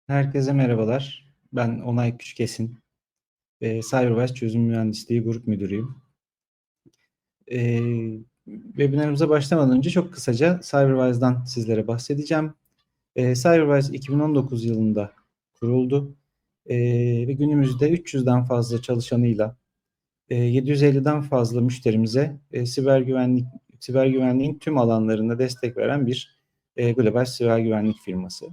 Herkese merhabalar. Ben Onay Küçükesin. Cyberwise Çözüm Mühendisliği Grup Müdürüyüm. Webinarımıza başlamadan önce çok kısaca Cyberwise'dan sizlere bahsedeceğim. Cyberwise 2019 yılında kuruldu. Ve günümüzde 300'den fazla çalışanıyla 750'den fazla müşterimize siber güvenliğin tüm alanlarında destek veren bir global siber güvenlik firması.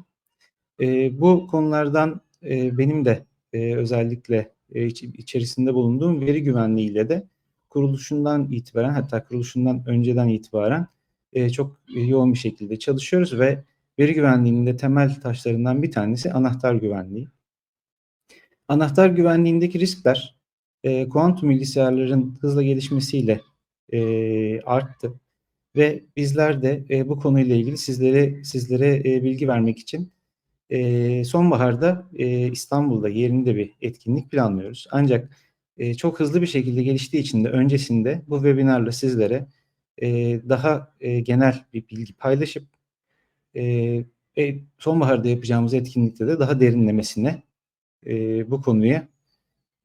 Bu konulardan benim de özellikle içerisinde bulunduğum veri güvenliğiyle de kuruluşundan itibaren, hatta kuruluşundan önceden itibaren çok yoğun bir şekilde çalışıyoruz ve veri güvenliğinin de temel taşlarından bir tanesi anahtar güvenliği. Anahtar güvenliğindeki riskler kuantum bilgisayarların hızla gelişmesiyle arttı ve bizler de bu konuyla ilgili sizlere bilgi vermek için sonbaharda İstanbul'da yerinde bir etkinlik planlıyoruz. Ancak çok hızlı bir şekilde geliştiği için de öncesinde bu webinarla sizlere daha genel bir bilgi paylaşıp sonbaharda yapacağımız etkinlikte de daha derinlemesine bu konuya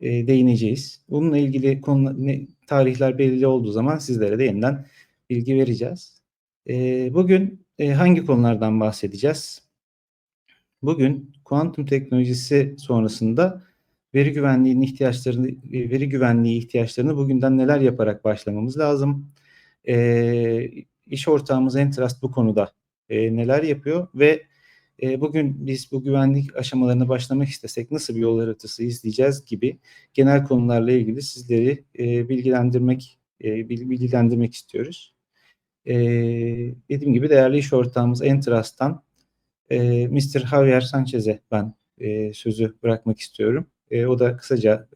değineceğiz. Bununla ilgili tarihler belirli olduğu zaman sizlere de yeniden bilgi vereceğiz. Bugün hangi konulardan bahsedeceğiz? Bugün kuantum teknolojisi sonrasında veri güvenliği ihtiyaçlarını bugünden neler yaparak başlamamız lazım? İş ortağımız Entrust bu konuda neler yapıyor ve bugün biz bu güvenlik aşamalarına başlamak istesek nasıl bir yol haritası izleyeceğiz gibi genel konularla ilgili sizleri bilgilendirmek istiyoruz. Dediğim gibi değerli iş ortağımız Entrust'tan Mr. Javier Sanchez'e ben sözü bırakmak istiyorum. O da kısaca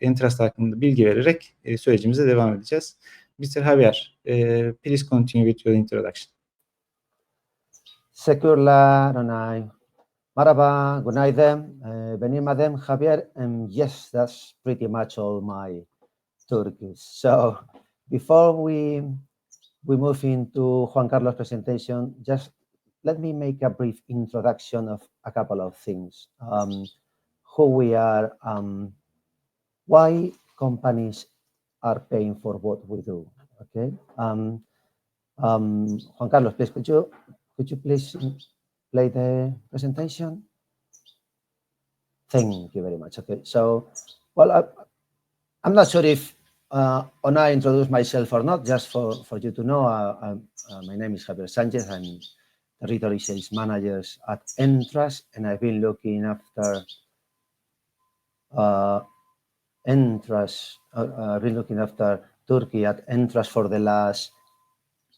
Entrust hakkında bilgi vererek sürecimize devam edeceğiz. Mr. Javier, please continue with your introduction. Teşekkürler Onay. Merhaba, günaydın. Benim adım Javier, and yes, that's pretty much all my Turkish. So, before we move into Juan Carlos' presentation, just let me make a brief introduction of a couple of things. Who we are, why companies are paying for what we do, okay? Juan Carlos, please, could you please play the presentation? Thank you very much. Okay, so, well, I'm not sure if I introduce myself or not, just for you to know. My name is Javier Sanchez. I'm Territory Sales Manager at Entrust, and I've been looking after Turkey at Entrust for the last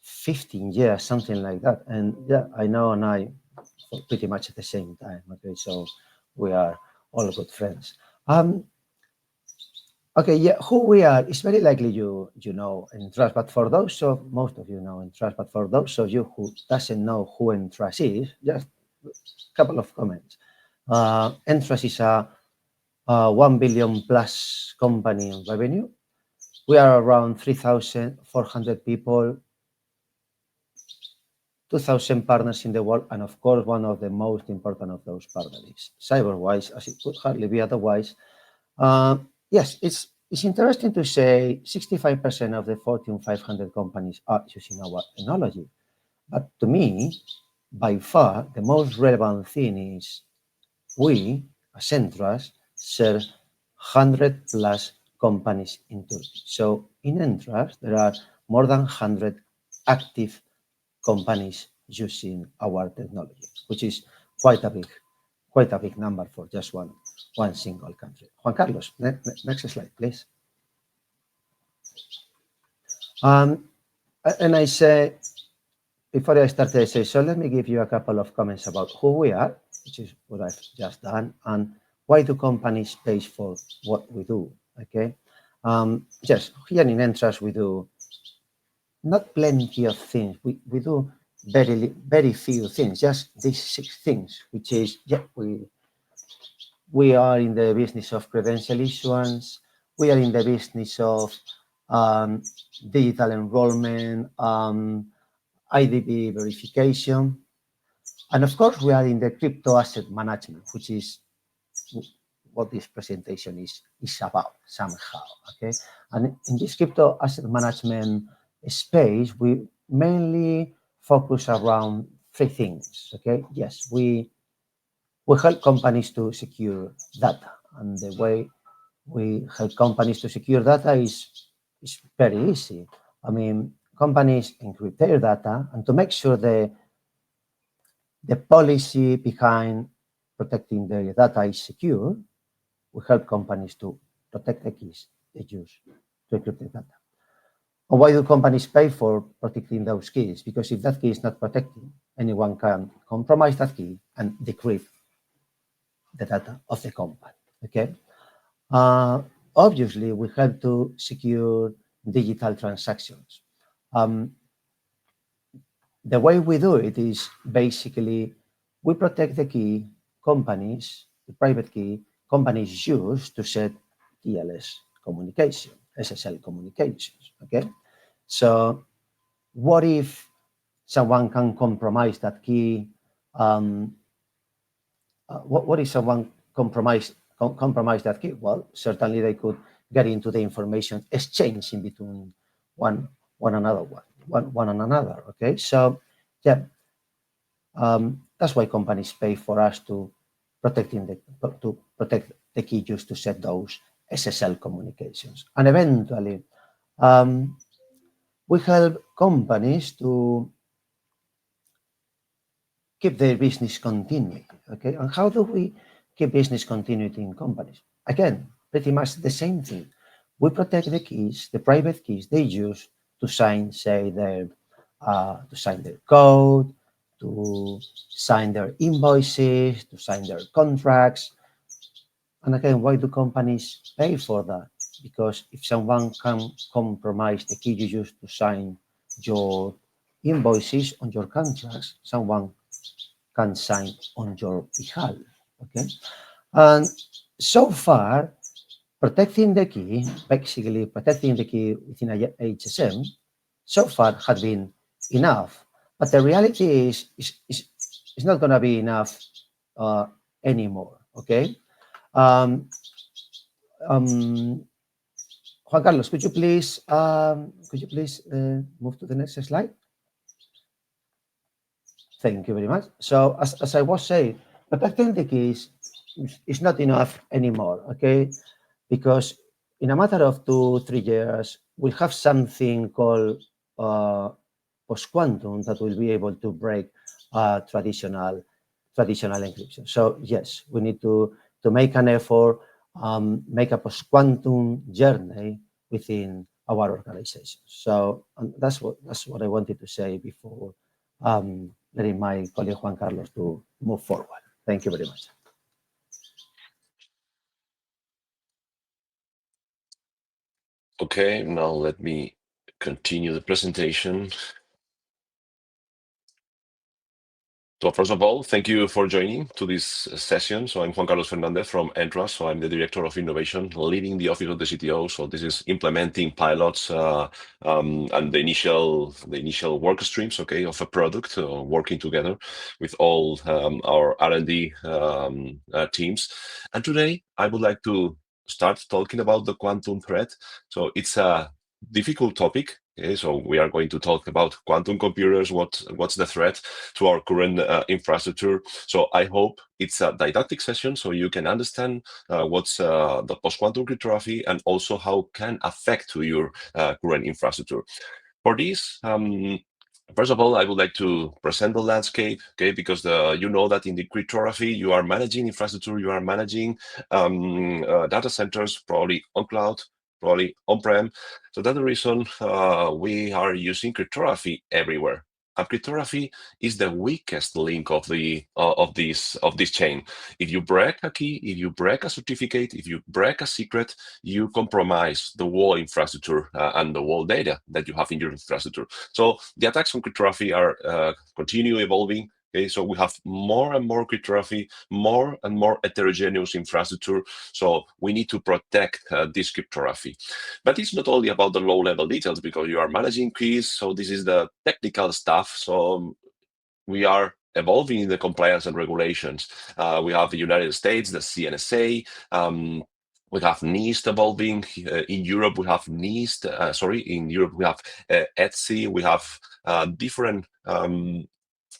15 years, something like that. And yeah, I know Onay pretty much at the same time. Okay, so we are all good friends. Okay, yeah, who we are is very likely you know Entrust, but for those of most of you know Entrust, but for those of you who doesn't know who Entrust is, just a couple of comments. Entrust is a 1 billion plus company in revenue. We are around 3,400 people, 2,000 partners in the world, and of course, one of the most important of those partners is Cyberwise, as it could hardly be otherwise. Yes, it's interesting to say 65% of the Fortune 500 companies are using our technology. But to me, by far, the most relevant thing is we, as Entrust, serve 100 plus companies in Turkey. So in Entrust, there are more than 100 active companies using our technology, which is quite a big number for just one single country. Juan Carlos, next slide, please. And I say, before I start the session, let me give you a couple of comments about who we are, which is what I've just done, and why do companies pay for what we do, okay? Yes, here in Entrust, we do not plenty of things. We do very few things, just these 6 things, which is, yeah, we are in the business of credential issuance. We are in the business of digital enrollment, IDP verification. And of course, we are in the crypto asset management, which is what this presentation is about somehow, okay? And in this crypto asset management space, we mainly focus around three things, okay? Yes, we help companies to secure data, and the way we help companies to secure data is very easy. I mean, companies encrypt their data, and to make sure the policy behind protecting their data is secure, we help companies to protect the keys they use to encrypt the data. And why do companies pay for protecting those keys? Because if that key is not protected, anyone can compromise that key and decrypt the data of the company, okay? Obviously, we have to secure digital transactions. The way we do it is basically we protect the key companies, the private key companies use to set TLS communication, SSL communications, okay? So what if someone can compromise that key? What if someone compromise that key? Well, certainly they could get into the information exchange in between one another. Okay, so yeah, that's why companies pay for us to protect the key used to set those SSL communications, and eventually we help companies to keep their business continuity. Okay, and how do we keep business continuity in companies? Again, pretty much the same thing. We protect the keys, the private keys they use to sign, say, their code, to sign their invoices, to sign their contracts. And again, why do companies pay for that? Because if someone can compromise the key you use to sign your invoices on your contracts, someone can sign on your behalf, okay? And so far, protecting the key, basically protecting the key within a HSM, so far had been enough. But the reality is it's not going to be enough anymore, okay? Juan Carlos, could you please move to the next slide? Thank you very much. So as I was saying, protecting the keys is not enough anymore, okay? Because in a matter of 2-3 years, we'll have something called post-quantum that will be able to break traditional encryption. So yes, we need to make an effort, make a post-quantum journey within our organization. So that's what I wanted to say before letting my colleague Juan Carlos to move forward. Thank you very much. Okay, now let me continue the presentation. So first of all, thank you for joining to this session. So I'm Juan Carlos Fernandez from Entra. So I'm the Director of Innovation, leading the Office of the CTO. So this is implementing pilots and the initial work streams, okay, of a product, working together with all our R&D teams. And today I would like to start talking about the quantum threat. So it's a difficult topic. Okay, so we are going to talk about quantum computers, what's the threat to our current infrastructure. So I hope it's a didactic session so you can understand what's the post-quantum cryptography and also how can affect to your current infrastructure. For this, first of all, I would like to present the landscape, okay, because you know that in the cryptography, you are managing infrastructure, you are managing data centers, probably on cloud, probably on-prem. So that's the reason we are using cryptography everywhere. And cryptography is the weakest link of this chain. If you break a key, if you break a certificate, if you break a secret, you compromise the whole infrastructure and the whole data that you have in your infrastructure. So the attacks on cryptography are continue evolving. Okay, so we have more and more cryptography, more and more heterogeneous infrastructure. So we need to protect this cryptography. But it's not only about the low-level details because you are managing keys. So this is the technical stuff. So we are evolving in the compliance and regulations. We have the United States, the CNSA. We have NIST evolving. In Europe, we have NIST. In Europe, we have ETSI. We have different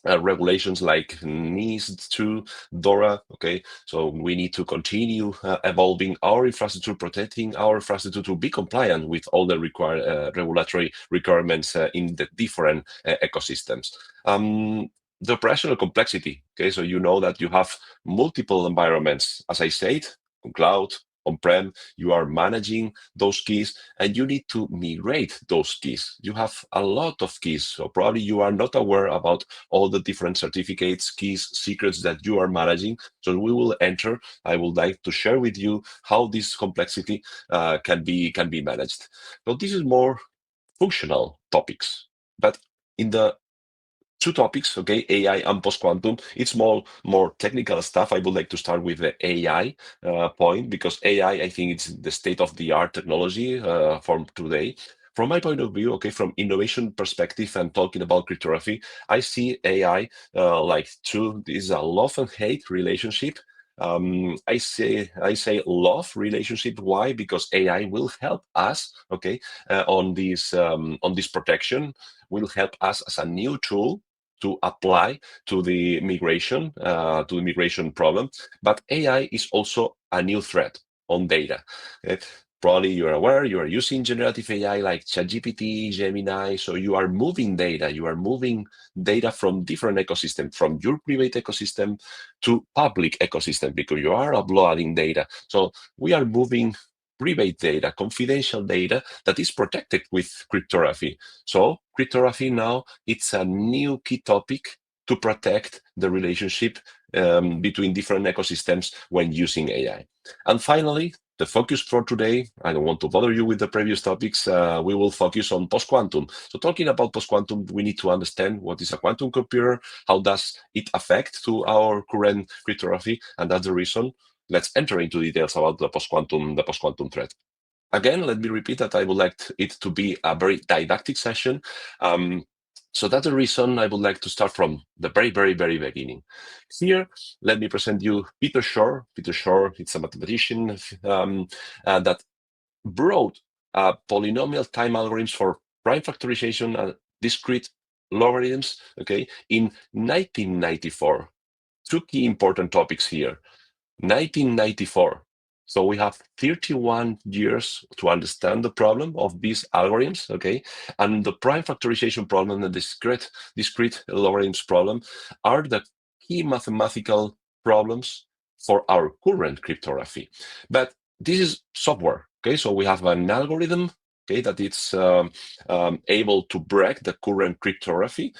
regulations like NIST2, DORA. Okay, so we need to continue evolving our infrastructure, protecting our infrastructure to be compliant with all the required regulatory requirements in the different ecosystems. The operational complexity. Okay, so you know that you have multiple environments, as I said, on cloud, on-prem, you are managing those keys, and you need to migrate those keys. You have a lot of keys, so probably you are not aware about all the different certificates, keys, secrets that you are managing. So we will enter. I would like to share with you how this complexity can be managed. So this is more functional topics, but in the two topics, okay, AI and post-quantum. It's more technical stuff. I would like to start with the AI point, because AI, I think it's the state-of-the-art technology from today. From my point of view, okay, from innovation perspective and talking about cryptography, I see AI like this is a love and hate relationship. I say love relationship. Why? Because AI will help us, okay, on this protection, will help us as a new tool to apply to the migration problem. But AI is also a new threat on data. Probably you're aware, you are using generative AI like ChatGPT, Gemini, so you are moving data. You are moving data from different ecosystems, from your private ecosystem to public ecosystem, because you are uploading data. So we are moving private data, confidential data that is protected with cryptography. So cryptography now, it's a new key topic to protect the relationship between different ecosystems when using AI. And finally, the focus for today, I don't want to bother you with the previous topics, we will focus on post-quantum. So talking about post-quantum, we need to understand what is a quantum computer, how does it affect to our current cryptography, and that's the reason. Let's enter into details about the post-quantum threat. Again, let me repeat that I would like it to be a very didactic session. So that's the reason I would like to start from the very, very, very beginning. Here, let me present you Peter Shor. Peter Shor, it's a mathematician that brought polynomial time algorithms for prime factorization and discrete logarithms, okay, in 1994. Two key important topics here. 1994. So we have 31 years to understand the problem of these algorithms, okay? And the prime factorization problem and the discrete logarithms problem are the key mathematical problems for our current cryptography. But this is software, okay? So we have an algorithm, okay, that it's able to break the current cryptography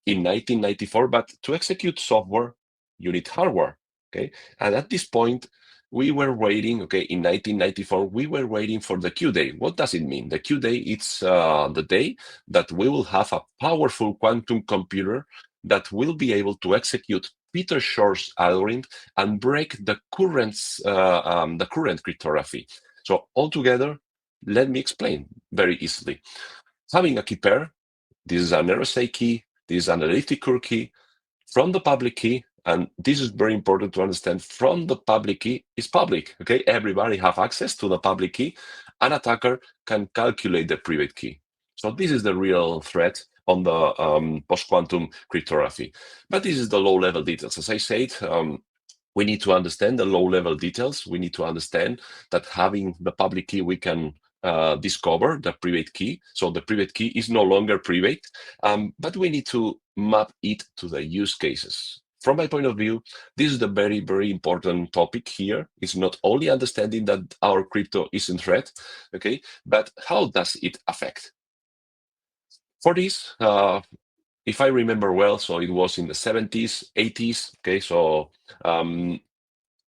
in 1994, but to execute software, you need hardware, okay? And at this point, we were waiting, okay, in 1994, we were waiting for the Q-Day. What does it mean? The Q-Day, it's the day that we will have a powerful quantum computer that will be able to execute Peter Shor's algorithm and break the current cryptography. So altogether, let me explain very easily. Having a key pair, this is an RSA key, this is an elliptic key, from the public key, and this is very important to understand, from the public key is public, okay? Everybody have access to the public key. An attacker can calculate the private key. So this is the real threat on the post-quantum cryptography. But this is the low-level details. As I said, we need to understand the low-level details. We need to understand that having the public key, we can discover the private key. So the private key is no longer private, but we need to map it to the use cases. From my point of view, this is the very, very important topic here. It's not only understanding that our crypto is in threat, okay, but how does it affect? For this, if I remember well, so it was in the 70s, 80s, okay, so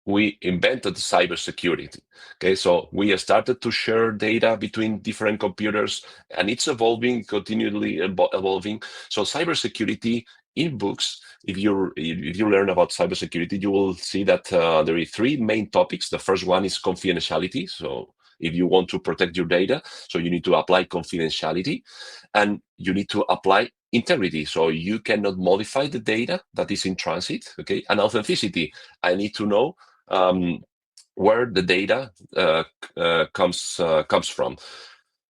we invented cybersecurity. Okay, so we started to share data between different computers, and it's evolving, continually evolving. So cybersecurity in books, if you learn about cybersecurity, you will see that there are three main topics. The first one is confidentiality. So if you want to protect your data, so you need to apply confidentiality, and you need to apply integrity, so you cannot modify the data that is in transit, okay? And authenticity, I need to know where the data comes from.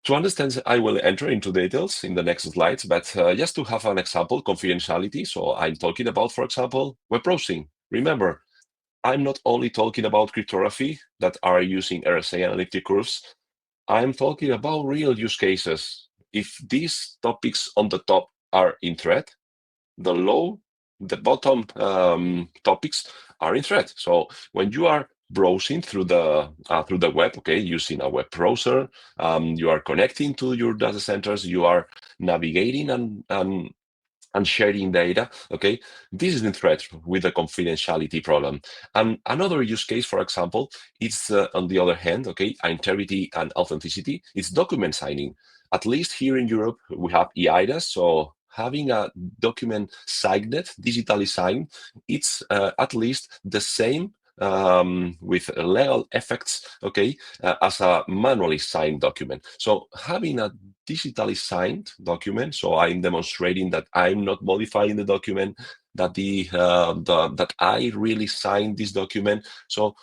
To understand, I will enter into details in the next slides, but just to have an example, confidentiality. So I'm talking about, for example, web browsing. Remember, I'm not only talking about cryptography that are using RSA and elliptic curves. I'm talking about real use cases. If these topics on the top are in threat, the bottom topics are in threat. So when you are browsing through the web, okay, using a web browser, you are connecting to your data centers, you are navigating and sharing data, okay, this is in threat with the confidentiality problem. And another use case, for example, it's on the other hand, okay, integrity and authenticity, it's document signing. At least here in Europe, we have eIDAS, so having a document signed, digitally signed, it's at least the same with legal effects, okay, as a manually signed document. So having a digitally signed document, so I'm demonstrating that I'm not modifying the document, that that I really signed this document. So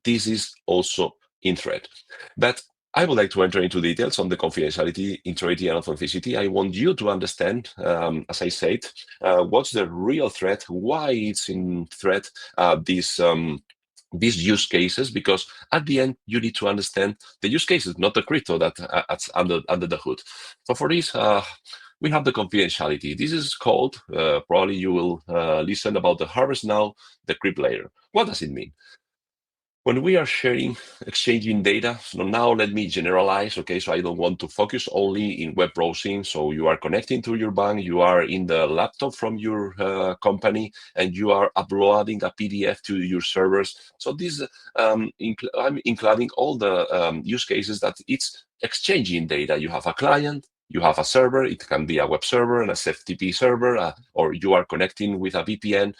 this is also in threat. But I would like to enter into details on the confidentiality, integrity, and authenticity. I want you to understand, as I said, what's the real threat, why it's in threat, these use cases, because at the end you need to understand the use cases, not the crypto that's under the hood. So for this, we have the confidentiality. This is called, probably you will listen about the Harvest Now decrypt layer. What does it mean? When we are exchanging data, so now let me generalize, okay? So I don't want to focus only in web browsing. So you are connecting to your bank, you are in the laptop from your company, and you are uploading a PDF to your servers. So this, I'm including all the use cases that it's exchanging data. You have a client, you have a server, it can be a web server, an SFTP server, or you are connecting with a VPN,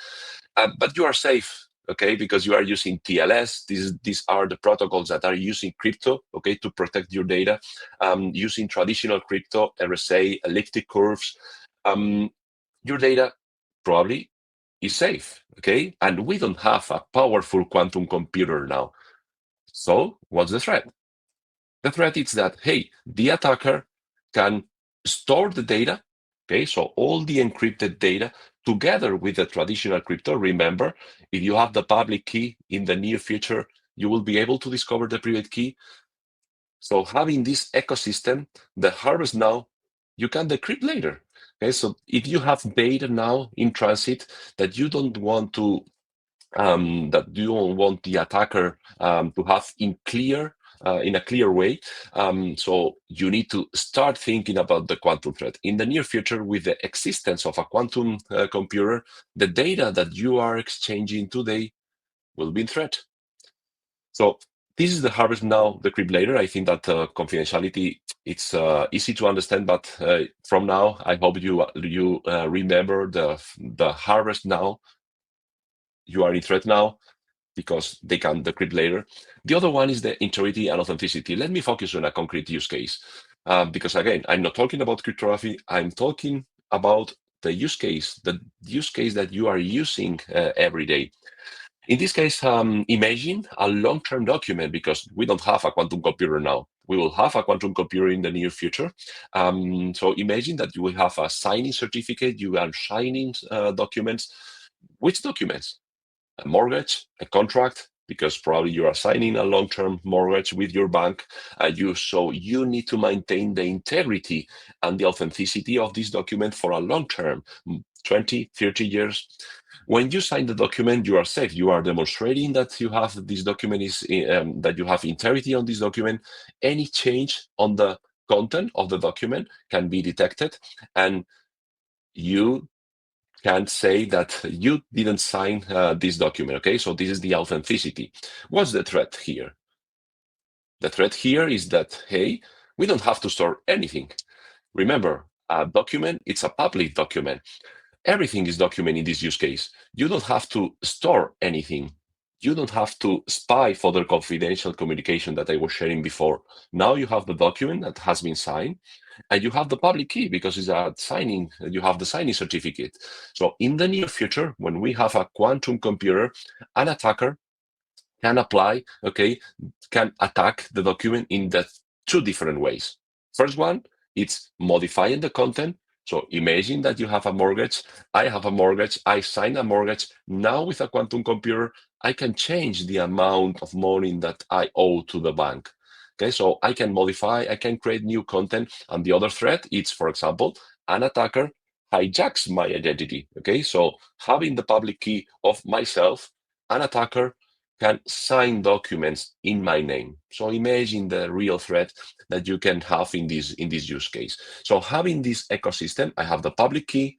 but you are safe. Okay, because you are using TLS. These are the protocols that are using crypto, okay, to protect your data. Using traditional crypto, RSA, elliptic curves, your data probably is safe, okay? And we don't have a powerful quantum computer now. So what's the threat? The threat is that, hey, the attacker can store the data, okay? So all the encrypted data together with the traditional crypto. Remember, if you have the public key in the near future, you will be able to discover the private key. So having this ecosystem, the Harvest Now, you can decrypt later. Okay, so if you have data now in transit that you don't want to, the attacker to have in a clear way. So you need to start thinking about the quantum threat. In the near future, with the existence of a quantum computer, the data that you are exchanging today will be in threat. So this is the Harvest Now decrypt later. I think that confidentiality, it's easy to understand, but from now, I hope you remember the Harvest Now. You are in threat now, because they can decrypt later. The other one is the integrity and authenticity. Let me focus on a concrete use case. Because again, I'm not talking about cryptography, I'm talking about the use case that you are using every day. In this case, imagine a long-term document, because we don't have a quantum computer now. We will have a quantum computer in the near future. So imagine that you will have a signing certificate, you are signing documents. Which documents? A mortgage, a contract, because probably you are signing a long-term mortgage with your bank. So you need to maintain the integrity and the authenticity of this document for a long term, 20, 30 years. When you sign the document, you are safe. You are demonstrating that you have this document that you have integrity on this document. Any change on the content of the document can be detected, and you can say that you didn't sign this document, okay? So this is the authenticity. What's the threat here? The threat here is that, hey, we don't have to store anything. Remember, a document, it's a public document. Everything is documented in this use case. You don't have to store anything. you don't have to spy for the confidential communication that I was sharing before. Now you have the document that has been signed, and you have the public key because it's a signing, you have the signing certificate. So in the near future, when we have a quantum computer, an attacker can apply, okay, can attack the document in the two different ways. First one, it's modifying the content. So imagine that you have a mortgage, I have a mortgage, I sign a mortgage. Now with a quantum computer, I can change the amount of money that I owe to the bank. Okay, so I can modify, I can create new content. And the other threat, it's, for example, an attacker hijacks my identity. Okay, so having the public key of myself, an attacker can sign documents in my name. So imagine the real threat that you can have in this use case. So having this ecosystem, I have the public key,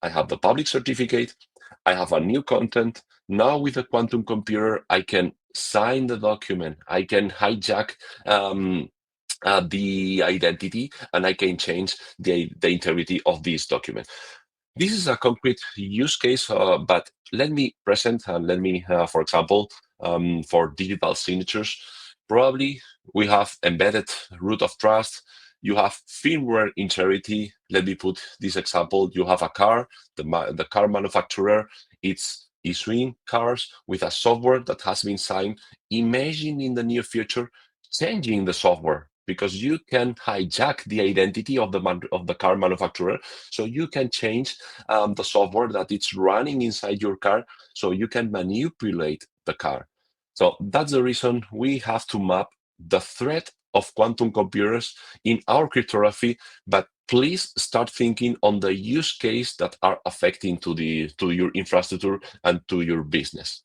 I have the public certificate, I have a new content. Now with a quantum computer, I can sign the document, I can hijack the identity, and I can change the integrity of this document. This is a concrete use case, but let me present and let me, for example, for digital signatures, probably we have embedded root of trust. You have firmware integrity. Let me put this example. You have a car, the car manufacturer, it's issuing cars with a software that has been signed. Imagine in the near future changing the software, because you can hijack the identity of the car manufacturer. So you can change the software that it's running inside your car, so you can manipulate the car. So that's the reason we have to map the threat of quantum computers in our cryptography, but please start thinking on the use case that are affecting to your infrastructure and to your business.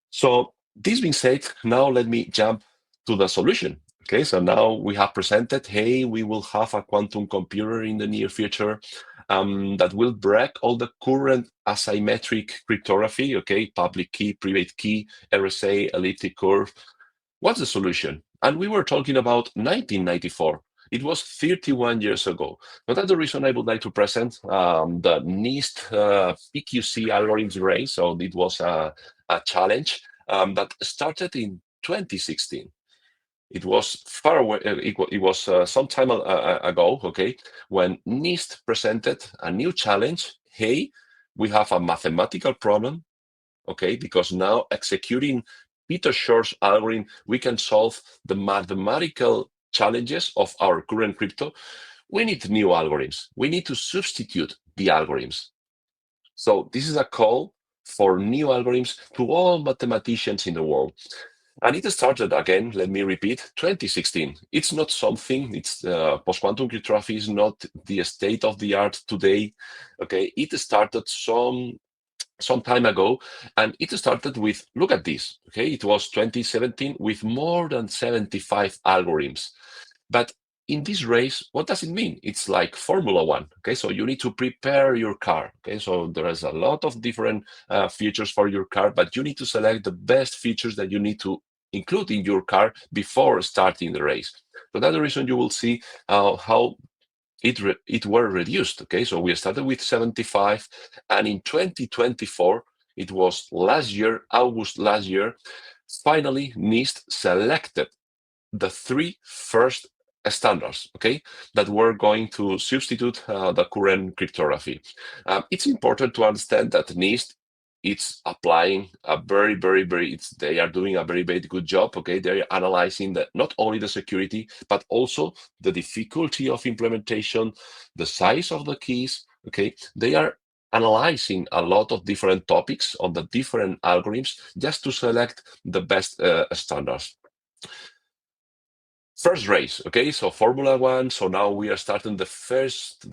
So this being said, now let me jump to the solution. Okay, so now we have presented, hey, we will have a quantum computer in the near future that will break all the current asymmetric cryptography, okay, public key, private key, RSA, elliptic curve. What's the solution? And we were talking about 1994. It was 31 years ago. But that's the reason I would like to present the NIST PQC algorithms race. So it was a challenge that started in 2016. It was far away. It was some time ago, okay, when NIST presented a new challenge. Hey, we have a mathematical problem, okay, because now executing Peter Shor's algorithm, we can solve the mathematical challenges of our current crypto. We need new algorithms. We need to substitute the algorithms. So this is a call for new algorithms to all mathematicians in the world. And it started again, let me repeat, 2016. It's not something, it's post-quantum cryptography is not the state of the art today. Okay, it started some time ago, and it started with, look at this, okay, it was 2017 with more than 75 algorithms. But in this race, what does it mean? It's like Formula One, okay? So you need to prepare your car, okay? So there is a lot of different features for your car, but you need to select the best features that you need to include in your car before starting the race. So that's the reason you will see how it were reduced. Okay, so we started with 75, and in 2024, it was last year, August last year, finally NIST selected the 3 first standards, okay, that were going to substitute the current cryptography. It's important to understand that NIST, it's applying a very, they are doing a very good job, okay? They're analyzing not only the security, but also the difficulty of implementation, the size of the keys, okay? They are analyzing a lot of different topics on the different algorithms just to select the best standards. First race, okay, so Formula One. So now we are starting the first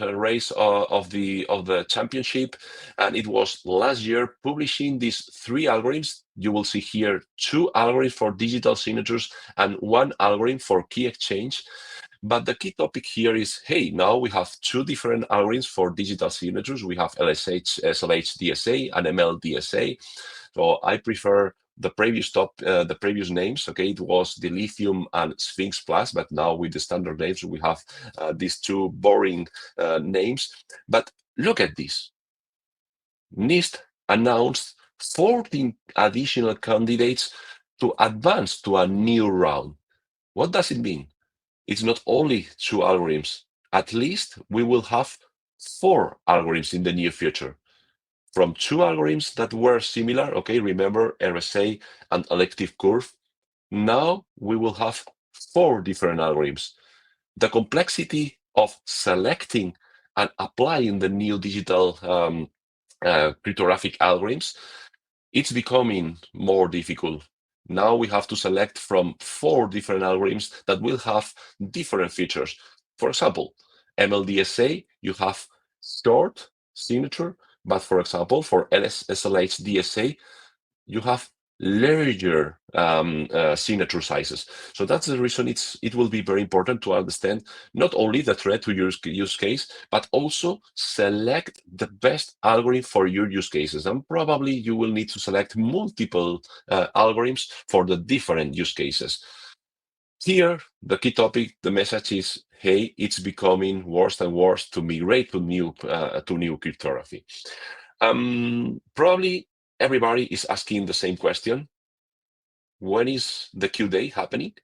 race of the championship, and it was last year publishing these 3 algorithms. You will see here 2 algorithms for digital signatures and 1 algorithm for key exchange. But the key topic here is, hey, now we have 2 different algorithms for digital signatures. We have SLH DSA and ML DSA. So I prefer the previous names. Okay, it was Dilithium and Sphinx Plus, but now with the standard names, we have these 2 boring names. But look at this. NIST announced 14 additional candidates to advance to a new round. What does it mean? It's not only 2 algorithms. At least we will have 4 algorithms in the near future. From 2 algorithms that were similar, okay, remember RSA and elliptic curve. Now we will have 4 different algorithms. The complexity of selecting and applying the new digital cryptographic algorithms, it's becoming more difficult. Now we have to select from 4 different algorithms that will have different features. For example, MLDSA, you have short signature, but for example, for SLH DSA, you have larger signature sizes. So that's the reason it will be very important to understand not only the threat to your use case, but also select the best algorithm for your use cases. And probably you will need to select multiple algorithms for the different use cases. Here, the key topic, the message is, hey, it's becoming worse and worse to migrate to new cryptography. Probably everybody is asking the same question. When is the Q-Day happening?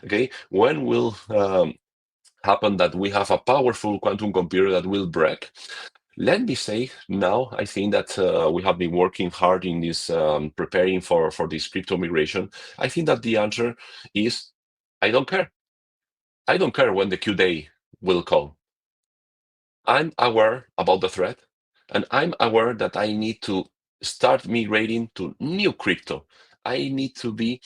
Okay, when will happen that we have a powerful quantum computer that will break? Let me say now, I think that we have been working hard in this, preparing for this crypto migration. I think that the answer is, I don't care. I don't care when the Q-Day will come. I'm aware about the threat, and I'm aware that I need to start migrating to new crypto. I need to be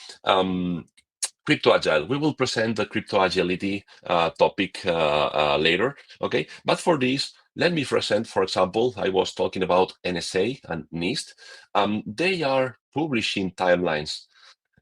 crypto agile. We will present the crypto agility topic later, okay? But for this, let me present, for example, I was talking about NSA and NIST. They are publishing timelines,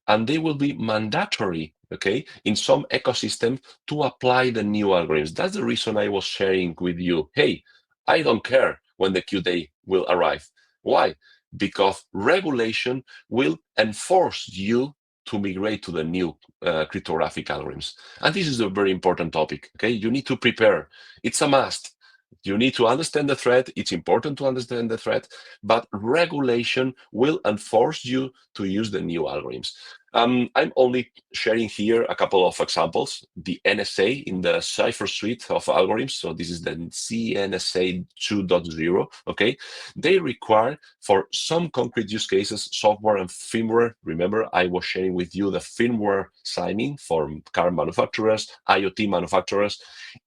and they will be mandatory, okay, in some ecosystem to apply the new algorithms. That's the reason I was sharing with you, hey, I don't care when the Q-Day will arrive. Why? Because regulation will enforce you to migrate to the new cryptographic algorithms. And this is a very important topic, okay? You need to prepare. It's a must. You need to understand the threat. It's important to understand the threat, but regulation will enforce you to use the new algorithms. I'm only sharing here a couple of examples. The NSA in the Cypher suite of algorithms, so this is the CNSA 2.0, okay? They require, for some concrete use cases, software and firmware. Remember, I was sharing with you the firmware signing for car manufacturers, IoT manufacturers.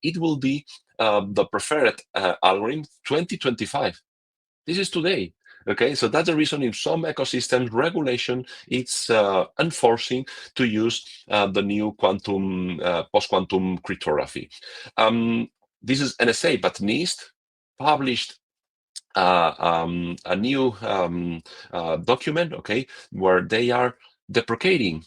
It will be the preferred algorithm 2025. This is today. Okay, so that's the reason in some ecosystems regulation it's enforcing to use the new quantum post-quantum cryptography. This is NSA, but NIST published a new document, okay, where they are deprecating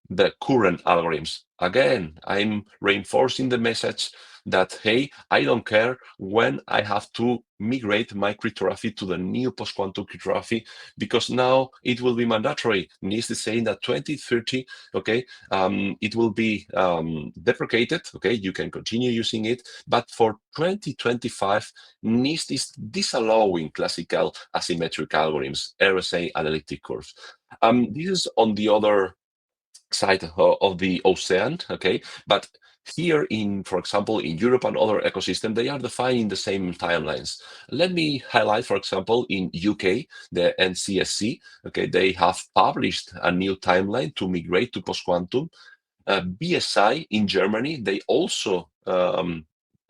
the current algorithms. Again, I'm reinforcing the message that, hey, I don't care when I have to migrate my cryptography to the new post-quantum cryptography, because now it will be mandatory. NIST is saying that 2030, okay, it will be deprecated, okay, you can continue using it, but for 2025, NIST is disallowing classical asymmetric algorithms, RSA and elliptic curves. This is on the other side of the ocean, okay, but here in, for example, in Europe and other ecosystems, they are defining the same timelines. Let me highlight, for example, in UK, the NCSC, okay, they have published a new timeline to migrate to post-quantum. BSI in Germany, they also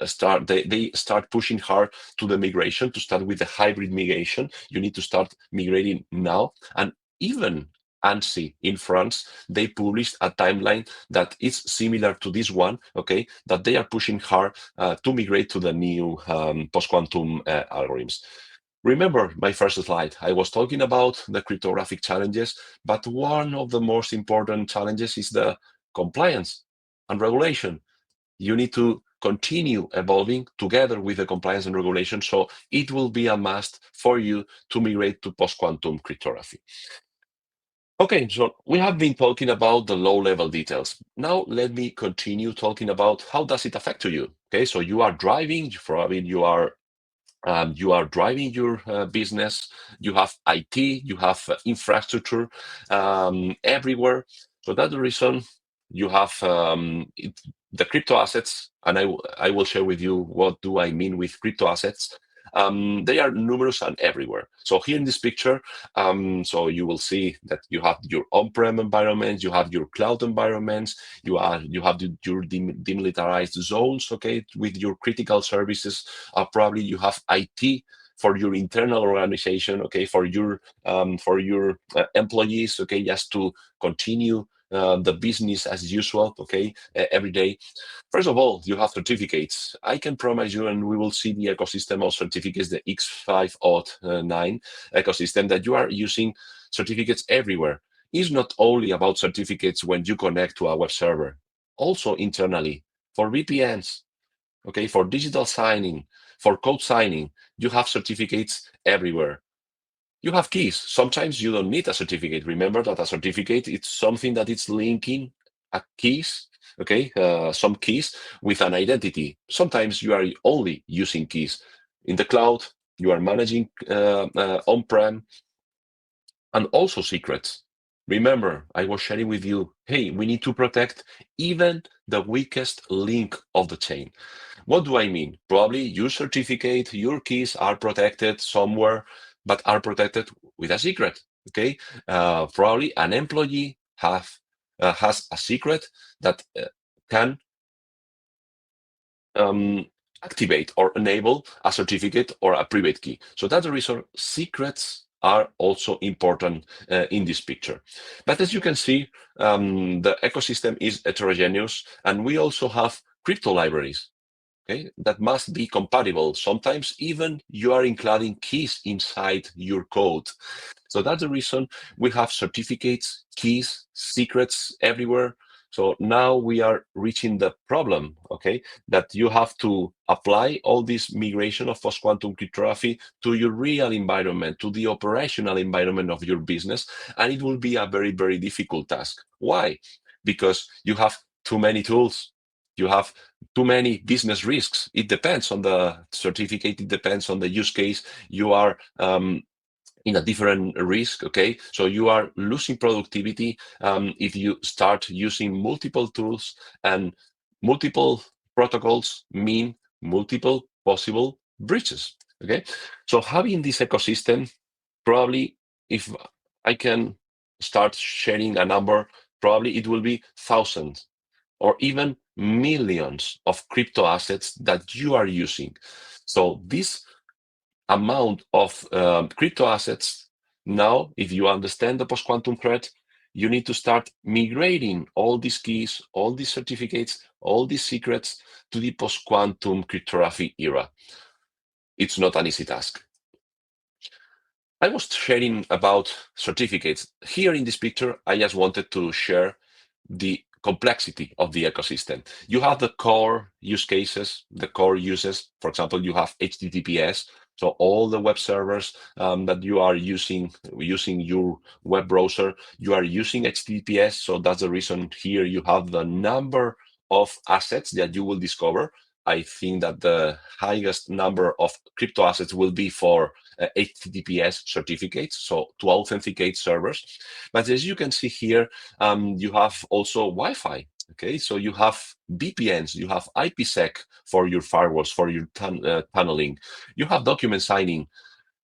start pushing hard to the migration, to start with the hybrid migration. You need to start migrating now. And even ANSI in France, they published a timeline that is similar to this one, okay, that they are pushing hard to migrate to the new post-quantum algorithms. Remember my first slide, I was talking about the cryptographic challenges, but one of the most important challenges is the compliance and regulation. You need to continue evolving together with the compliance and regulation, so it will be a must for you to migrate to post-quantum cryptography. Okay, so we have been talking about the low-level details. Now let me continue talking about how does it affect you. Okay, so you are driving, probably you are You are driving your business. You have IT, you have infrastructure everywhere. So that's the reason you have the crypto assets. And I will share with you what do I mean with crypto assets. They are numerous and everywhere. So here in this picture, so you will see that you have your on-prem environments, you have your cloud environments, you have your demilitarized zones, okay, with your critical services. Probably you have IT for your internal organization, okay, for your employees, okay, just to continue the business as usual, okay, every day. First of all, you have certificates. I can promise you, and we will see the ecosystem of certificates, the X509 ecosystem, that you are using certificates everywhere. It's not only about certificates when you connect to a web server, also internally for VPNs, okay, for digital signing, for code signing, you have certificates everywhere. You have keys. Sometimes you don't need a certificate. Remember that a certificate, it's something that it's linking a keys, okay, some keys with an identity. Sometimes you are only using keys. In the cloud, you are managing on-prem, and also secrets. Remember, I was sharing with you, hey, we need to protect even the weakest link of the chain. What do I mean? Probably your certificate, your keys are protected somewhere, but are protected with a secret. Okay, probably an employee has a secret that can activate or enable a certificate or a private key. So that's the reason secrets are also important in this picture. But as you can see, the ecosystem is heterogeneous, and we also have crypto libraries. Okay, that must be compatible. Sometimes even you are including keys inside your code. So that's the reason we have certificates, keys, secrets everywhere. So now we are reaching the problem, okay, that you have to apply all this migration of post-quantum cryptography to your real environment, to the operational environment of your business. And it will be a very, very difficult task. Why? Because you have too many tools. You have too many business risks. It depends on the certificate. It depends on the use case. You are in a different risk, okay? So you are losing productivity if you start using multiple tools, and multiple protocols mean multiple possible breaches, okay? So having this ecosystem, probably if I can start sharing a number, probably it will be thousands or even millions of crypto assets that you are using. So this amount of crypto assets, now, if you understand the post-quantum threat, you need to start migrating all these keys, all these certificates, all these secrets to the post-quantum cryptography era. It's not an easy task. I was sharing about certificates. Here in this picture, I just wanted to share the complexity of the ecosystem. You have the core use cases, the core uses. For example, you have HTTPS. So all the web servers that you are using your web browser, you are using HTTPS. So that's the reason here you have the number of assets that you will discover. I think that the highest number of crypto assets will be for HTTPS certificates, so to authenticate servers. But as you can see here, you have also Wi-Fi. Okay, so you have VPNs, you have IPsec for your firewalls, for your tunneling. You have document signing.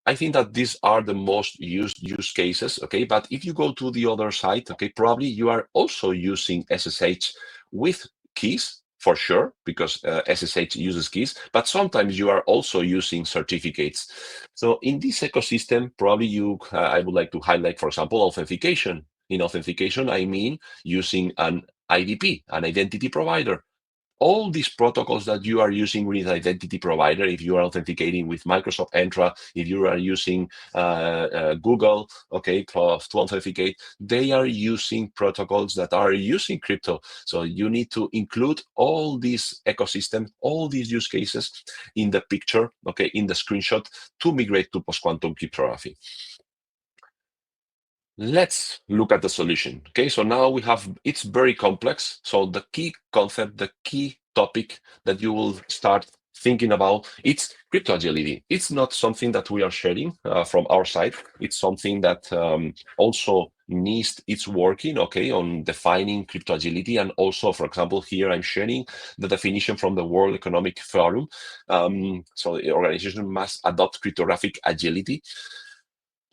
I think that these are the most used use cases. Okay, but if you go to the other side, okay, probably you are also using SSH with keys, for sure, because SSH uses keys, but sometimes you are also using certificates. So in this ecosystem, probably I would like to highlight, for example, authentication. In authentication, I mean using an IDP, an identity provider. All these protocols that you are using with identity provider, if you are authenticating with Microsoft Entra, if you are using Google, okay, to authenticate, they are using protocols that are using crypto. So you need to include all these ecosystems, all these use cases in the picture, okay, in the screenshot to migrate to post-quantum cryptography. Let's look at the solution. Okay, so now it's very complex. So the key concept, the key topic that you will start thinking about, it's crypto agility. It's not something that we are sharing from our side. It's something that also NIST is working, okay, on defining crypto agility. And also, for example, here I'm sharing the definition from the World Economic Forum. So the organization must adopt cryptographic agility.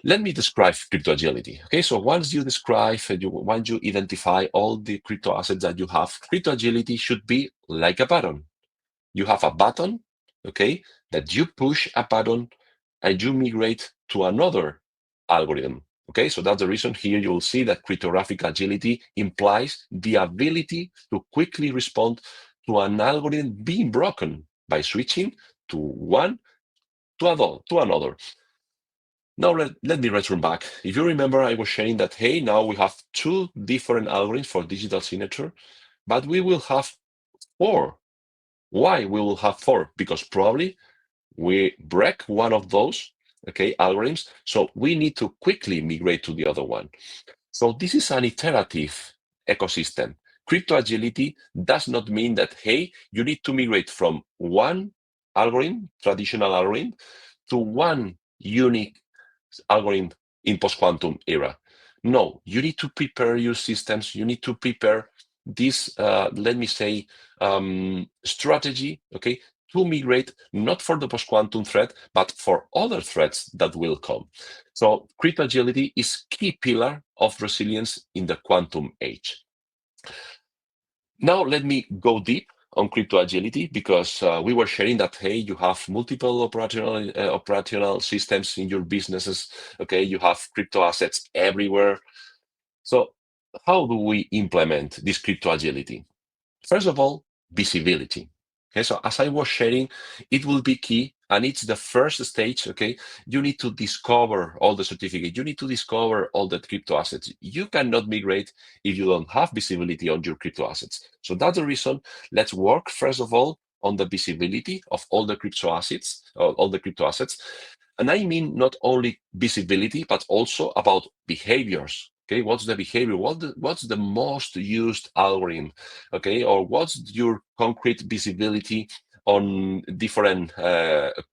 Let me describe crypto agility. Okay, so once you describe, once you identify all the crypto assets that you have, crypto agility should be like a button. You have a button, okay, that you push a button and you migrate to another algorithm. Okay, so that's the reason here you will see that cryptographic agility implies the ability to quickly respond to an algorithm being broken by switching to one to another. Now let me return back. If you remember, I was sharing that, hey, now we have 2 different algorithms for digital signature, but we will have 4. Why we will have 4? Because probably we break one of those, okay, algorithms. So we need to quickly migrate to the other one. So this is an iterative ecosystem. Crypto agility does not mean that, hey, you need to migrate from one algorithm, traditional algorithm, to one unique algorithm in post-quantum era. No, you need to prepare your systems. You need to prepare this, let me say, strategy, okay, to migrate not for the post-quantum threat, but for other threats that will come. So crypto agility is key pillar of resilience in the quantum age. Now let me go deep on crypto agility, because we were sharing that, hey, you have multiple operational systems in your businesses. Okay, you have crypto assets everywhere. So how do we implement this crypto agility? First of all, visibility. Okay, so as I was sharing, it will be key, and it's the first stage. Okay, you need to discover all the certificates. You need to discover all the crypto assets. You cannot migrate if you don't have visibility on your crypto assets. So that's the reason. Let's work first of all on the visibility of all the crypto assets, and I mean not only visibility, but also about behaviors. Okay, what's the behavior? What's the most used algorithm? Okay, or what's your concrete visibility on different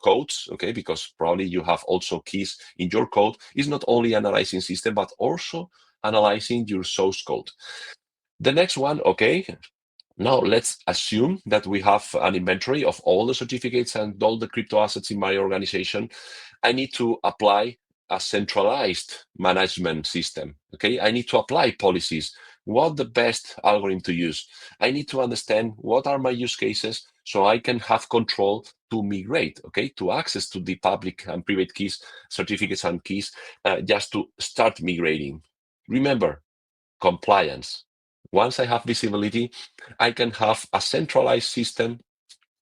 codes? Okay, because probably you have also keys in your code. It's not only analyzing system, but also analyzing your source code. The next one, okay, now let's assume that we have an inventory of all the certificates and all the crypto assets in my organization. I need to apply a centralized management system. Okay, I need to apply policies. What the best algorithm to use? I need to understand what are my use cases so I can have control to migrate, okay, to access to the public and private keys, certificates and keys, just to start migrating. Remember, compliance. Once I have visibility, I can have a centralized system,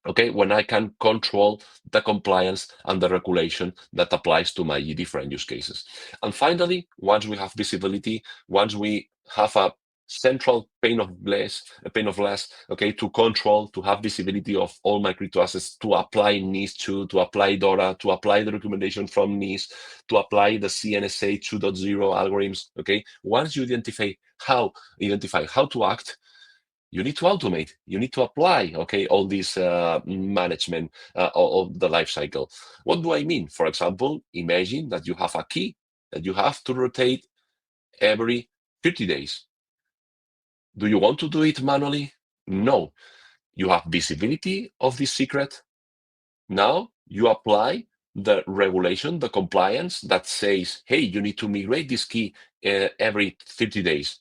okay, when I can control the compliance and the regulation that applies to my different use cases. And finally, once we have visibility, once we have a central pane of glass, okay, to control, to have visibility of all my crypto assets, to apply NIS2, to apply DORA, to apply the recommendation from NIS, to apply the CNSA 2.0 algorithms, okay, once you identify how to act, you need to automate, you need to apply, okay, all this management of the life cycle. What do I mean? For example, imagine that you have a key that you have to rotate every 30 days. Do you want to do it manually? No. You have visibility of this secret. Now you apply the regulation, the compliance that says, hey, you need to migrate this key every 30 days.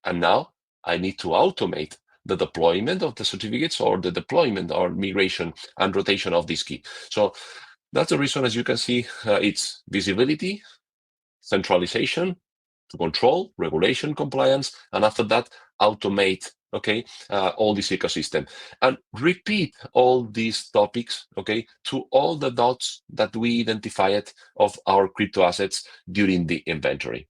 And now I need to automate the deployment of the certificates or the deployment or migration and rotation of this key. So that's the reason, as you can see, it's visibility, centralization to control, regulation, compliance, and after that, automate, okay, all this ecosystem. And repeat all these topics, okay, to all the dots that we identified of our crypto assets during the inventory.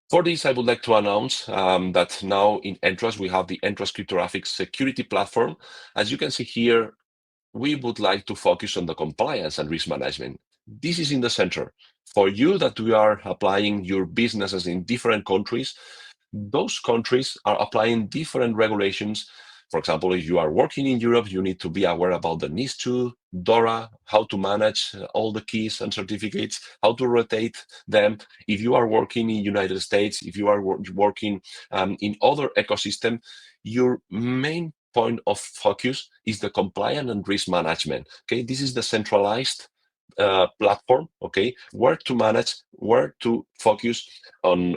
For this, I would like to announce that now in Entrust, we have the Entrust Cryptographic Security Platform. As you can see here, we would like to focus on the compliance and risk management. This is in the center. For you that we are applying your businesses in different countries, those countries are applying different regulations For example, if you are working in Europe, you need to be aware about the NIS2, DORA, how to manage all the keys and certificates, how to rotate them. If you are working in United States, if you are working in other ecosystem, your main point of focus is the compliance and risk management. Okay, this is the centralized platform. Okay, where to manage, where to focus on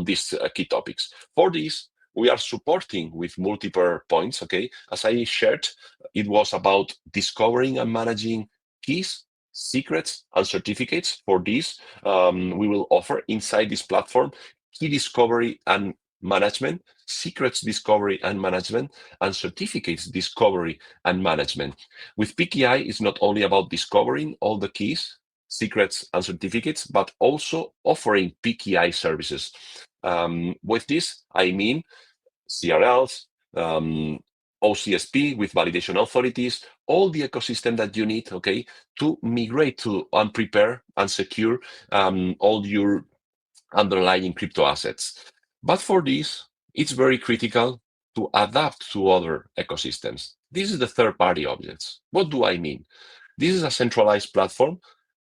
these key topics. For this, we are supporting with multiple points. Okay, as I shared, it was about discovering and managing keys, secrets, and certificates. For this, we will offer inside this platform key discovery and management, secrets discovery and management, and certificates discovery and management. With PKI, it's not only about discovering all the keys, secrets, and certificates, but also offering PKI services. With this, I mean CRLs, OCSP with validation authorities, all the ecosystem that you need, okay, to migrate to and prepare and secure all your underlying crypto assets. But for this, it's very critical to adapt to other ecosystems. This is the third-party objects. What do I mean? This is a centralized platform,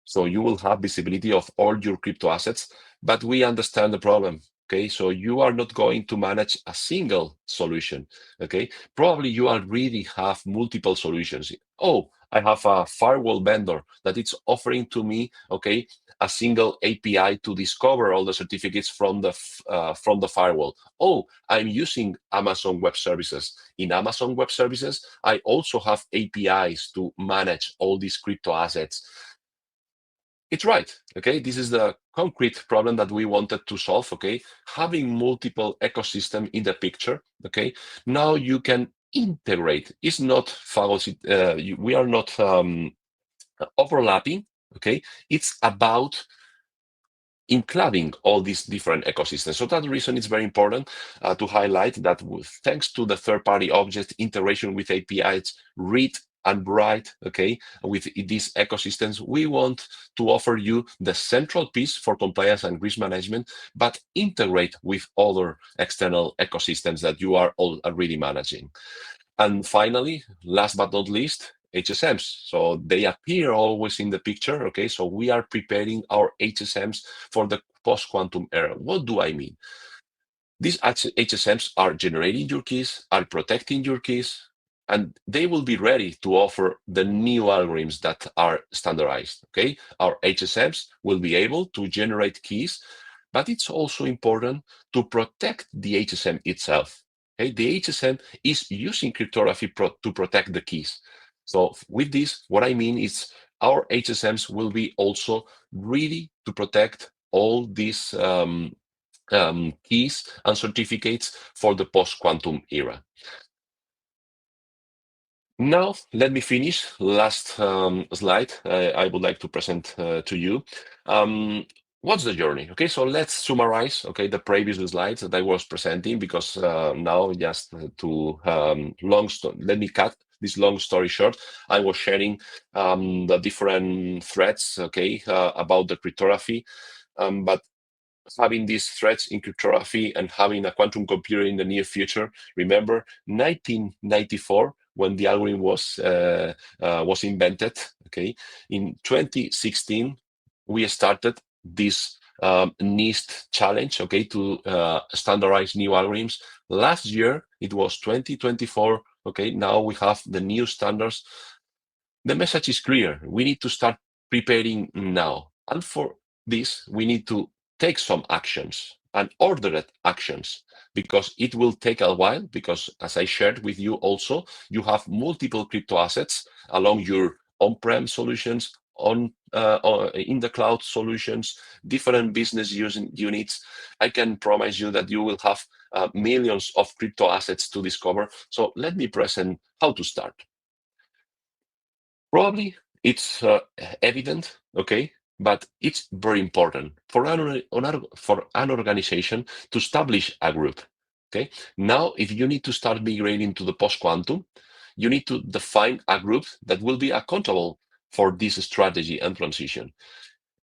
so you will have visibility of all your crypto assets, but we understand the problem. Okay, so you are not going to manage a single solution. Okay, probably you already have multiple solutions. Oh, I have a firewall vendor that it's offering to me, okay, a single API to discover all the certificates from the firewall. Oh, I'm using Amazon Web Services. In Amazon Web Services, I also have APIs to manage all these crypto assets. It's right. Okay, this is the concrete problem that we wanted to solve. Okay, having multiple ecosystem in the picture. Okay, now you can integrate. It's not we are not overlapping. Okay, it's about including all these different ecosystems. So that reason it's very important to highlight that thanks to the third-party object integration with APIs, read and write, okay, with these ecosystems, we want to offer you the central piece for compliance and risk management, but integrate with other external ecosystems that you are already managing. And finally, last but not least, HSMs. So they appear always in the picture, okay? So we are preparing our HSMs for the post-quantum era. What do I mean? These HSMs are generating your keys, are protecting your keys, and they will be ready to offer the new algorithms that are standardized, okay? Our HSMs will be able to generate keys, but it's also important to protect the HSM itself. Okay? The HSM is using cryptography to protect the keys. So with this, what I mean is our HSMs will be also ready to protect all these keys and certificates for the post-quantum era. Now, let me finish. Last slide I would like to present to you. What's the journey? Okay, so let's summarize, okay, the previous slides that I was presenting, because now just to let me cut this long story short. I was sharing the different threads, okay, about the cryptography, but having these threads in cryptography and having a quantum computer in the near future. Remember 1994 when the algorithm was invented. Okay, in 2016 we started this NIST challenge. Okay, to standardize new algorithms. Last year it was 2024. Okay, now we have the new standards. The message is clear. We need to start preparing now, and for this we need to take some actions and ordered actions, because it will take a while, because as I shared with you also, you have multiple crypto assets along your on-prem solutions, in the cloud solutions, different business units. I can promise you that you will have millions of crypto assets to discover. So let me present how to start. Probably it's evident, okay, but it's very important for an organization to establish a group. Okay, now if you need to start migrating to the post-quantum, you need to define a group that will be accountable for this strategy and transition.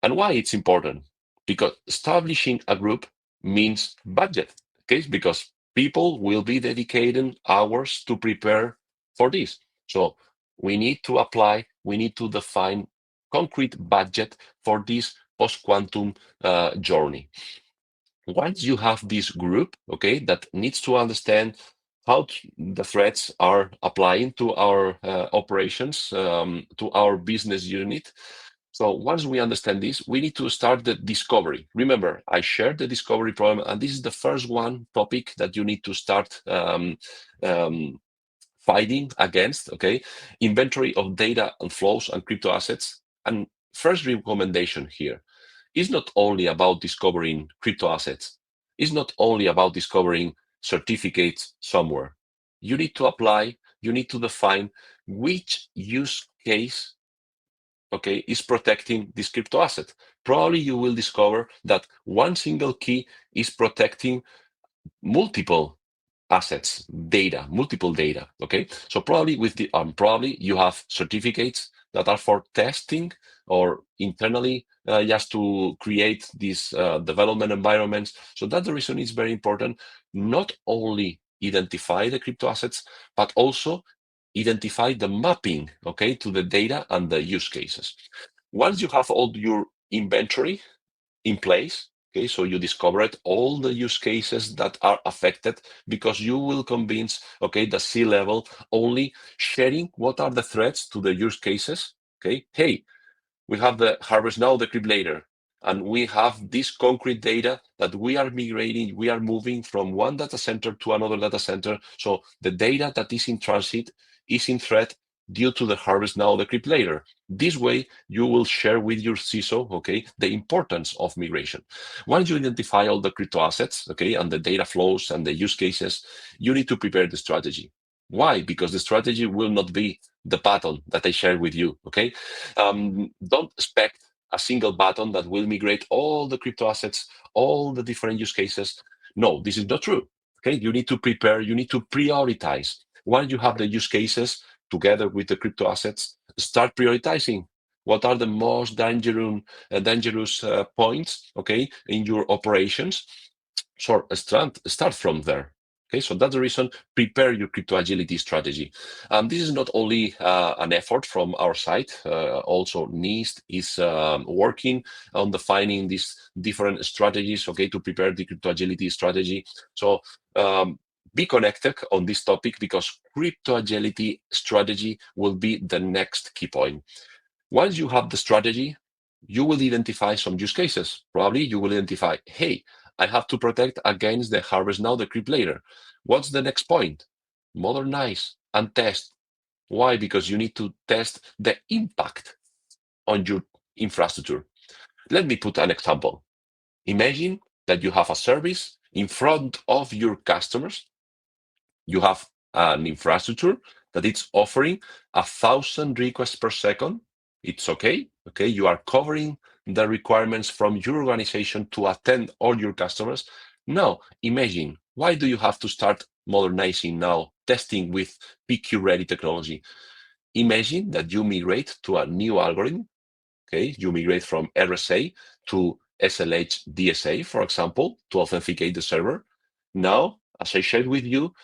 And why it's important? Because establishing a group means budget. Okay, because people will be dedicating hours to prepare for this. So we need to apply, we need to define concrete budget for this post-quantum journey. Once you have this group, okay, that needs to understand how the threats are applying to our operations, to our business unit. So once we understand this, we need to start the discovery. Remember, I shared the discovery problem, and this is the first one topic that you need to start fighting against, okay? Inventory of data and flows and crypto assets. And first recommendation here is not only about discovering crypto assets. It's not only about discovering certificates somewhere. You need to apply, you need to define which use case, okay, is protecting this crypto asset. Probably you will discover that one single key is protecting multiple assets, data, multiple data. Okay, so probably with the probably you have certificates that are for testing or internally just to create these development environments. So that's the reason it's very important not only identify the crypto assets, but also identify the mapping, okay, to the data and the use cases. Once you have all your inventory in place, okay, so you discovered all the use cases that are affected, because you will convince, okay, the C-level only sharing what are the threats to the use cases. Okay, hey, we have the harvest now, decrypt later, and we have this concrete data that we are migrating, we are moving from one data center to another data center. So the data that is in transit is in threat due to the harvest now, decrypt later. This way, you will share with your CISO, okay, the importance of migration. Once you identify all the crypto assets, okay, and the data flows and the use cases, you need to prepare the strategy. Why? Because the strategy will not be the button that I shared with you, okay? Don't expect a single button that will migrate all the crypto assets, all the different use cases. No, this is not true, okay? You need to prepare, you need to prioritize. Once you have the use cases together with the crypto assets, start prioritizing. What are the most dangerous points, okay, in your operations? So start from there. Okay, so that's the reason, prepare your crypto agility strategy. This is not only an effort from our side, also NIST is working on defining these different strategies, okay, to prepare the crypto agility strategy. So be connected on this topic, because crypto agility strategy will be the next key point. Once you have the strategy, you will identify some use cases. Probably you will identify, hey, I have to protect against the harvest now, decrypt later. What's the next point? Modernize and test. Why? Because you need to test the impact on your infrastructure. Let me put an example. Imagine that you have a service in front of your customers. You have an infrastructure that it's offering 1,000 requests per second. It's okay. Okay, you are covering the requirements from your organization to attend all your customers. Now, imagine, why do you have to start modernizing now, testing with PQ-ready technology? Imagine that you migrate to a new algorithm. Okay, you migrate from RSA to SLH DSA, for example, to authenticate the server. Now, as I shared with you,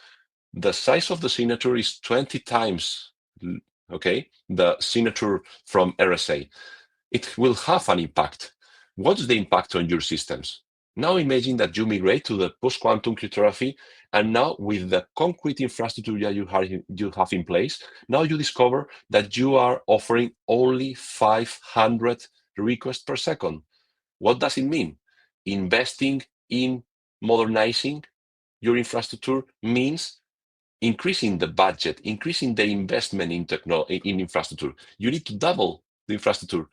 the size of the signature is 20 times, okay, the signature from RSA. It will have an impact. What's the impact on your systems? Now imagine that you migrate to the post-quantum cryptography, and now with the concrete infrastructure that you have in place, now you discover that you are offering only 500 requests per second. What does it mean? Investing in modernizing your infrastructure means increasing the budget, increasing the investment in infrastructure. You need to double the infrastructure,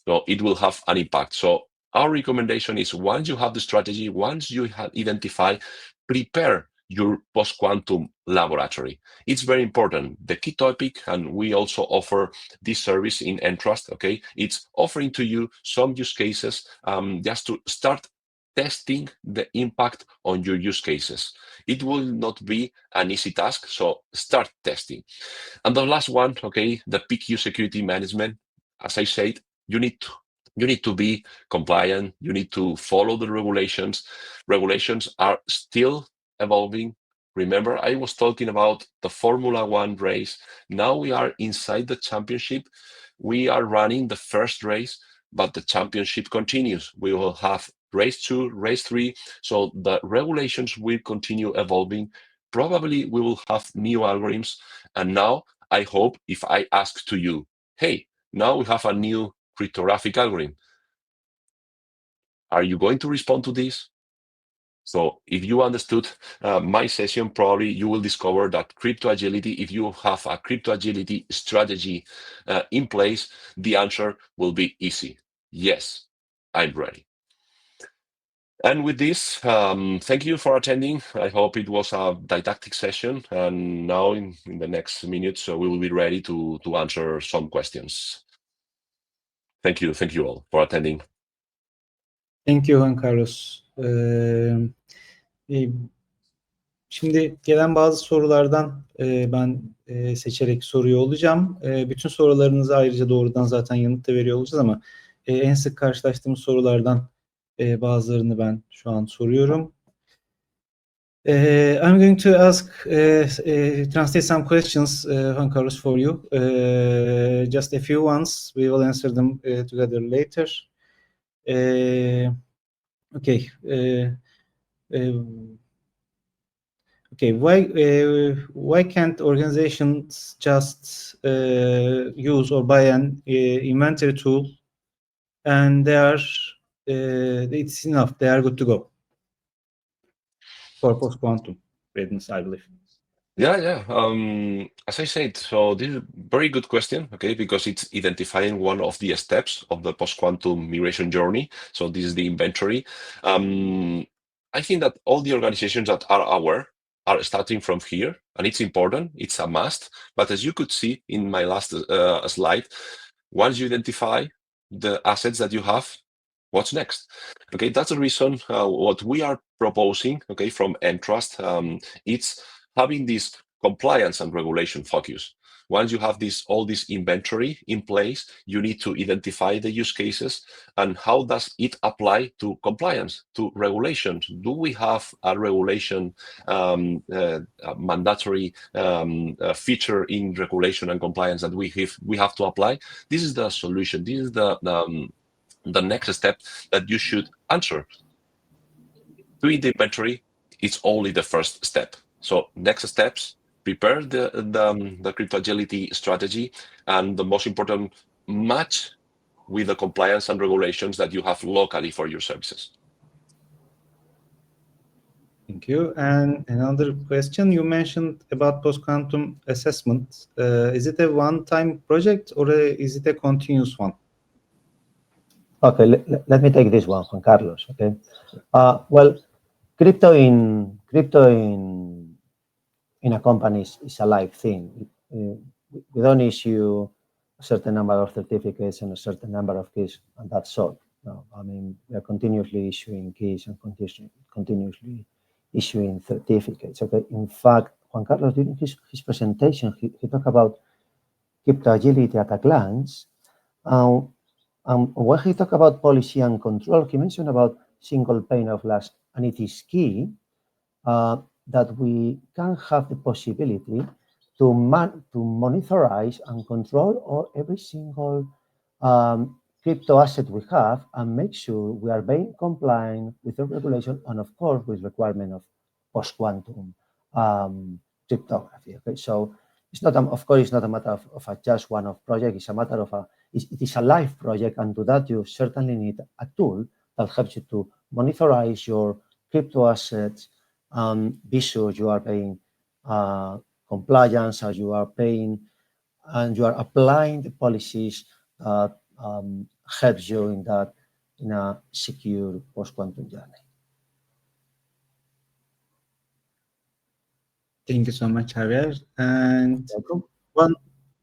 so it will have an impact. So our recommendation is, once you have the strategy, once you have identified, prepare your post-quantum laboratory. It's very important. The key topic, and we also offer this service in Entrust, okay? It's offering to you some use cases just to start testing the impact on your use cases. It will not be an easy task, so start testing. And the last one, okay, the PQ security management. As I said, you need to be compliant. You need to follow the regulations. Regulations are still evolving. Remember, I was talking about the Formula One race. Now we are inside the championship. We are running the first race, but the championship continues. We will have race 2, race 3. So the regulations will continue evolving. Probably we will have new algorithms. And now I hope if I ask to you, hey, now we have a new cryptographic algorithm. Are you going to respond to this? So if you understood my session, probably you will discover that crypto agility, if you have a crypto agility strategy in place, the answer will be easy. Yes, I'm ready. And with this, thank you for attending. I hope it was a didactic session. And now in the next minutes, we will be ready to answer some questions. Thank you all for attending. Thank you Juan Carlos. Şimdi gelen bazı sorulardan ben seçerek soruyor olacağım. Bütün sorularınızı ayrıca doğrudan zaten yanıt da veriyor olacağız ama en sık karşılaştığımız sorulardan bazılarını ben şu an soruyorum. I'm going to ask, translate some questions, Juan Carlos, for you. Just a few ones. We will answer them together later. Okay. Okay, why can't organizations just use or buy an inventory tool and it's enough, they are good to go for post-quantum readiness, I believe. Yeah. As I said, so this is a very good question, okay, because it's identifying one of the steps of the post-quantum migration journey. So this is the inventory. I think that all the organizations that are aware are starting from here, and it's important, it's a must. But as you could see in my last slide, once you identify the assets that you have, what's next? Okay, that's the reason what we are proposing, okay, from Entrust, it's having this compliance and regulation focus. Once you have all this inventory in place, you need to identify the use cases and how does it apply to compliance, to regulations. Do we have a regulation mandatory feature in regulation and compliance that we have to apply? This is the solution. This is the next step that you should answer. Doing the inventory is only the first step. So next steps, prepare the crypto agility strategy, and the most important, match with the compliance and regulations that you have locally for your services. Thank you. And another question, you mentioned about post-quantum assessment. Is it a one-time project or is it a continuous one? Okay, let me take this one, Juan Carlos. Okay, well, crypto in a company is a live thing. We don't issue a certain number of certificates and a certain number of keys, and that's all. No, I mean, we are continuously issuing keys and continuously issuing certificates. Okay, in fact, Juan Carlos, during his presentation, he talked about crypto agility at a glance. When he talked about policy and control, he mentioned about single pane of glass, and it is key that we can have the possibility to monitorize and control every single crypto asset we have and make sure we are being compliant with the regulation and, of course, with requirement of post-quantum cryptography. Okay, so it's not, of course, it's not a matter of just one-off project. It's a matter of it is a live project, and to that you certainly need a tool that helps you to monitorize your crypto assets, be sure you are paying compliance, as you are paying, and you are applying the policies that helps you in a secure post-quantum journey. Thank you so much, Javier. And one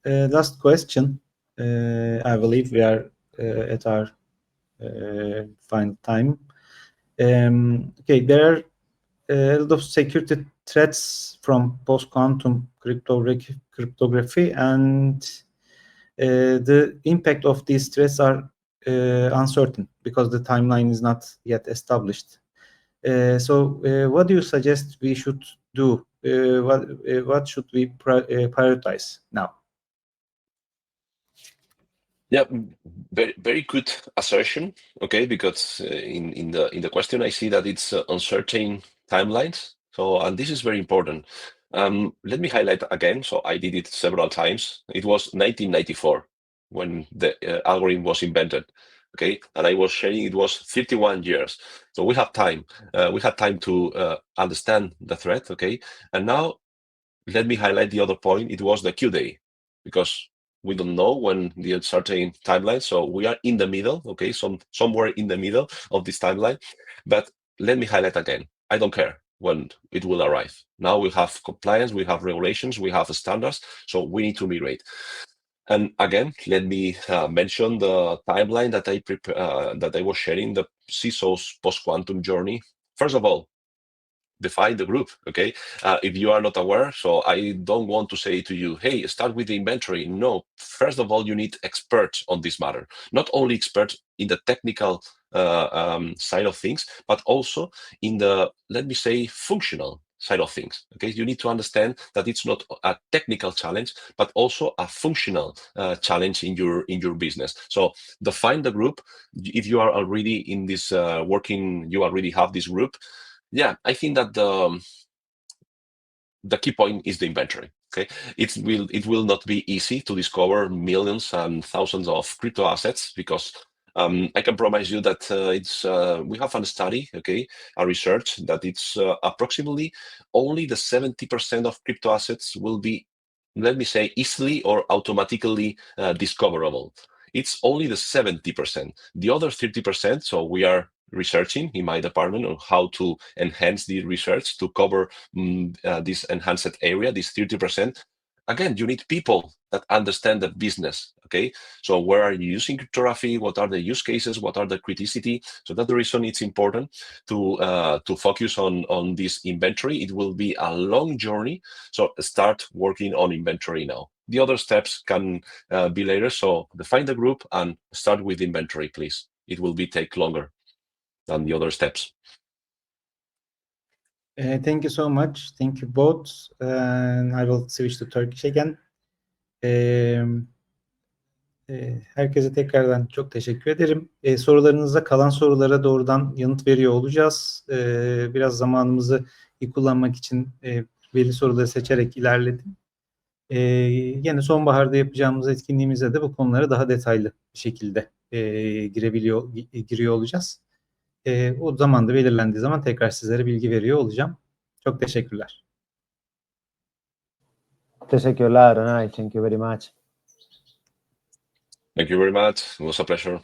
last question. I believe we are at our final time. Okay, there are a lot of security threats from post-quantum cryptography, and the impact of these threats are uncertain because the timeline is not yet established. So what do you suggest we should do what should we prioritize now? Yeah, very very good assertion. Okay, because in the question I see that it's uncertain timelines. So and this is very important. Let me highlight again. So I did it several times. It was 1994 when the algorithm was invented. Okay, and I was sharing it was 51 years. So we have time. We had time to understand the threat. Okay, and now let me highlight the other point. It was the Q day because we don't know when the uncertain timeline. So we are in the middle, okay, somewhere in the middle of this timeline. But let me highlight again. I don't care when it will arrive. Now we have compliance, we have regulations, we have standards. So we need to migrate. And again, let me mention the timeline that I was sharing, the CISO's post-quantum journey. First of all, define the group. Okay, if you are not aware, so I don't want to say to you, hey, start with the inventory. No, first of all, you need experts on this matter, not only experts in the technical side of things, but also in the, let me say, functional side of things. Okay, you need to understand that it's not a technical challenge, but also a functional challenge in your business. So define the group. If you are already in this you already have this group. Yeah, I think that the key point is the inventory. Okay, it will not be easy to discover millions and thousands of crypto assets because I can promise you that we have a study, okay, a research that it's approximately only the 70% of crypto assets will be, let me say, easily or automatically discoverable. It's only the 70%. The other 30%, so we are researching in my department on how to enhance the research to cover this enhanced area, this 30%. Again, you need people that understand the business. Okay, so where are you using cryptography? What are the use cases? What are the criticity? So that's the reason it's important to focus on this inventory. It will be a long journey. So start working on inventory now. The other steps can be later. So define the group and start with inventory, please. It will take longer than the other steps. Thank you so much. Thank you both. And I will switch to Turkish again. Herkese tekrardan çok teşekkür ederim. Sorularınıza, kalan sorulara doğrudan yanıt veriyor olacağız. Biraz zamanımızı iyi kullanmak için belli soruları seçerek ilerledim. Yine sonbaharda yapacağımız etkinliğimize de bu konulara daha detaylı bir şekilde giriyor olacağız. O zaman da belirlendiği zaman tekrar sizlere bilgi veriyor olacağım. Çok teşekkürler. Teşekkürler, Onay. Thank you very much. Thank you very much. It was a pleasure.